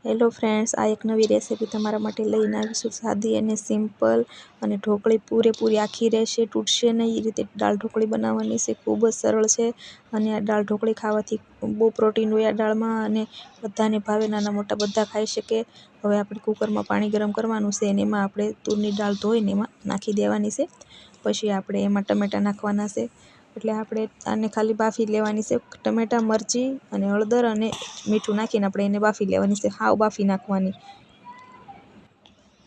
Hello friends, આ એક નવી રેસીપી તમારા માટે લઈને આવીશું. સાદી અને સિમ્પલ અને ઢોકળી પૂરેપૂરી આખી રહેશે, તૂટશે નહીં એ રીતે દાળ ઢોકળી બનાવવાની છે. ખૂબ જ સરળ છે અને આ દાળ ઢોકળી ખાવાથી બહુ પ્રોટીન હોય આ દાળમાં અને બધાને ભાવે, નાના મોટા બધા ખાઈ શકે. હવે આપણે કુકરમાં પાણી ગરમ કરવાનું છે અને એમાં આપણે તુરની દાળ ધોઈને એમાં નાખી દેવાની છે. પછી આપણે એમાં ટમેટાં નાખવાના છે. એટલે આપણે આને ખાલી બાફી લેવાની છે. ટમેટાં, મરચી અને હળદર અને મીઠું નાખીને આપણે એને બાફી લેવાની છે. હાવ બાફી નાખવાની,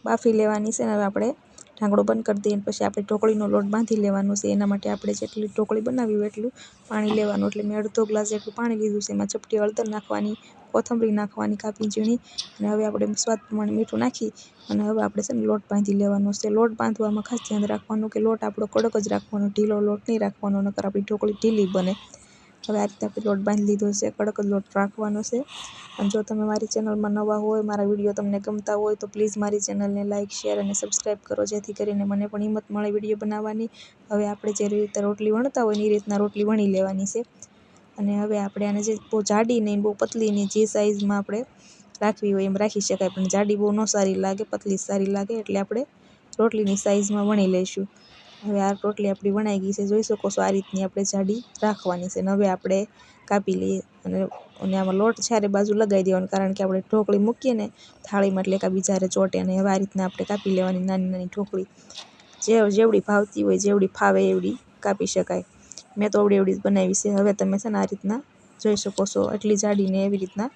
બાફી લેવાની છે. હવે આપણે ઢાંકણો બંધ કરી દઈએ. પછી આપણે ઢોકળીનો લોટ બાંધી લેવાનો છે. એના માટે આપણે જેટલી ઢોકળી બનાવી હોય એટલું પાણી લેવાનું. એટલે મેં અડધો ગ્લાસ જેટલું પાણી લીધું છે. એમાં ચપટી હળદર નાખવાની, કોથમરી નાખવાની કાપી ઝીણી, અને હવે આપણે સ્વાદ પ્રમાણે મીઠું નાખી અને હવે આપણે છે ને લોટ બાંધી લેવાનો છે. લોટ બાંધવામાં ખાસ ધ્યાન રાખવાનું કે લોટ આપણો કડક જ રાખવાનો, ઢીલો લોટ નહીં રાખવાનો, નકર આપણી ઢોકળી ઢીલી બને. હવે આ રીતે આપણે લોટ બાંધી લીધો છે. કડક જ લોટ રાખવાનો છે. અને જો તમે મારી ચેનલમાં નવા હોય, મારા વિડીયો તમને ગમતા હોય તો પ્લીઝ મારી ચેનલને લાઇક, શેર અને સબસ્ક્રાઈબ કરો, જેથી કરીને મને પણ હિંમત મળે વિડીયો બનાવવાની. હવે આપણે જે રીતે રોટલી વણતા હોય ને એ રીતના રોટલી વણી લેવાની છે. અને હવે આપણે આને જે બહુ જાડી નહીં, બહુ પતલી નહીં, જે સાઇઝમાં આપણે રાખવી હોય એમ રાખી શકાય, પણ જાડી બહુ ન સારી લાગે, પતલી સારી લાગે. એટલે આપણે રોટલીની સાઇઝમાં વણી લઈશું. હવે આ રોટલી આપણી વણાઈ ગઈ છે, જોઈ શકો છો. આ રીતની આપણે જાડી રાખવાની છે. અને હવે આપણે કાપી લઈએ અને આમાં લોટ ચારે બાજુ લગાવી દેવાનો, કારણ કે આપણે ઢોકળી મૂકીએ ને થાળીમાં એટલે એકબીજાને ચોટે. અને હવે આ રીતના આપણે કાપી લેવાની નાની નાની ઢોકળી, જેવડી ભાવતી હોય, જેવડી ફાવે એવડી કાપી શકાય. મેં તો એવડી એવડી જ બનાવી છે. હવે તમે છે ને આ રીતના જોઈ શકો છો, એટલી જાડીને એવી રીતના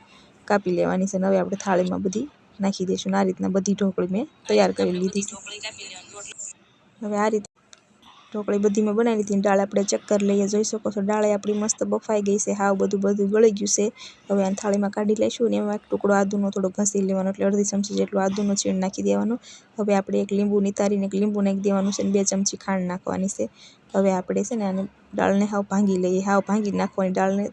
કાપી લેવાની છે. અને હવે આપણે થાળીમાં બધી નાખી દઈશું. આ રીતના બધી ઢોકળી મેં તૈયાર કરી લીધી છે. હવે આ રીતે ઢોકળી બધી મેં બનાવી લીધી. દાળ આપણે ચેક કરી લઈએ, જોઈ શકો છો દાળ આપણી મસ્ત બફાઈ ગઈ છે, હાવ બધું ગળી ગયું છે. હવે આને થાળીમાં કાઢી લઈશું અને એમાં એક ટુકડો આદુનો થોડો ઘસી લેવાનો, એટલે અડધી ચમચી જેટલું આદુનો છીણ નાખી દેવાનો. હવે આપણે એક લીંબુ નિતારીને એક લીંબુ નાખી દેવાનું છે અને 2 ચમચી ખાંડ નાખવાની છે. હવે આપણે છે ને આને દાળને હાવ ભાંગી લઈએ, હાવ ભાંગી નાખવાની, દાળને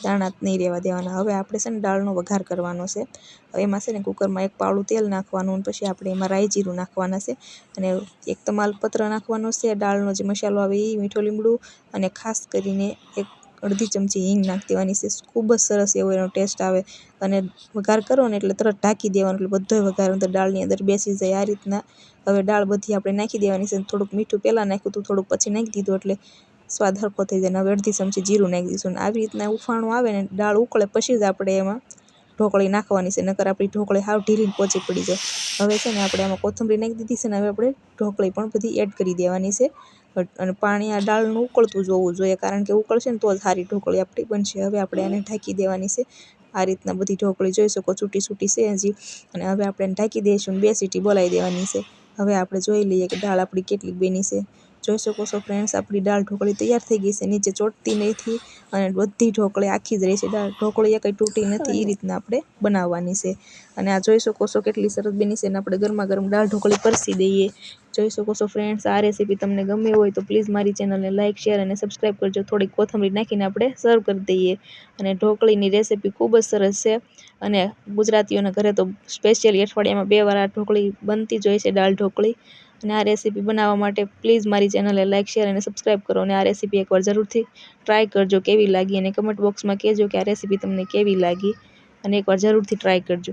દાણા નહીં રહેવા દેવાના. હવે આપણે છે ને દાળનો વઘાર કરવાનો છે. હવે એમાં છે ને કુકરમાં એક પાવડું તેલ નાખવાનું અને પછી આપણે એમાં રાઈ જીરું નાખવાના છે અને એક તમાલપત્ર નાખવાનો છે. દાળનો જે મસાલો આવે એ, મીઠું લીમડું અને ખાસ કરીને એક અડધી ચમચી હિંગ નાખી દેવાની છે. ખૂબ જ સરસ એવો એનો ટેસ્ટ આવે. અને વઘાર કરો ને એટલે તરત ઢાંકી દેવાનું, એટલે બધોય વઘાર અંદર દાળની અંદર બેસી જાય. આ રીતના હવે દાળ બધી આપણે નાખી દેવાની છે. થોડુંક મીઠું પહેલાં નાખ્યું હતું, થોડુંક પછી નાખી દીધું, એટલે સ્વાદ હરખો થઈ જાય. હવે અડધી ચમચી જીરું નાખી દઈશું. અને આવી રીતના ઉફાણું આવે ને, દાળ ઉકળે પછી જ આપણે એમાં ઢોકળી નાખવાની છે, નકર આપણી ઢોકળી હાવ ઢીલી પોચી પડી જાય. હવે છે ને આપણે આમાં કોથમરી નાખી દીધી છે ને હવે આપણે ઢોકળી પણ બધી એડ કરી દેવાની છે. અને પાણી આ દાળનું ઉકળતું જોવું જોઈએ, કારણ કે ઉકળશે ને તો જ સારી ઢોકળી આપણી બનશે. હવે આપણે આને ઢાંકી દેવાની છે. આ રીતના બધી ઢોકળી જોઈ શકો, છૂટી છૂટી છે હજી. અને હવે આપણે એને ઢાંકી દઈશું અને 2 સીટી બોલાવી દેવાની છે. હવે આપણે જોઈ લઈએ કે દાળ આપણી કેટલી બની છે. જોઈ શકો છો ફ્રેન્ડ્સ, આપણી દાળ ઢોકળી તૈયાર થઈ ગઈ છે. નીચે ચોટતી નથી અને બધી ઢોકળી આખી જ રહી છે. દાળ ઢોકળી એ કંઈ તૂટી નથી. એ રીતના આપણે બનાવવાની છે. અને આ જોઈ શકો છો કેટલી સરસ બની છે. અને આપણે ગરમા ગરમ દાળ ઢોકળી પરસી દઈએ. જોઈ શકો છો ફ્રેન્ડ્સ, આ રેસીપી તમને ગમી હોય તો પ્લીઝ મારી ચેનલને લાઇક, શેર અને સબસ્ક્રાઈબ કરજો. થોડીક કોથમરી નાખીને આપણે સર્વ કરી દઈએ. અને ઢોકળીની રેસીપી ખૂબ જ સરસ છે. અને ગુજરાતીઓના ઘરે તો સ્પેશિયલી અઠવાડિયામાં 2 વાર આ ઢોકળી બનતી જ હોય છે, દાળ ઢોકળી. અને આ રેસીપી બનાવવા માટે પ્લીઝ મારી ચેનલને લાઇક, શેર અને સબસ્ક્રાઈબ કરો. અને આ રેસીપી એકવાર જરૂરથી ટ્રાય કરજો કેવી લાગી, અને કમેન્ટ બોક્સમાં કહેજો કે આ રેસીપી તમને કેવી લાગી, અને એકવાર જરૂરથી ટ્રાય કરજો.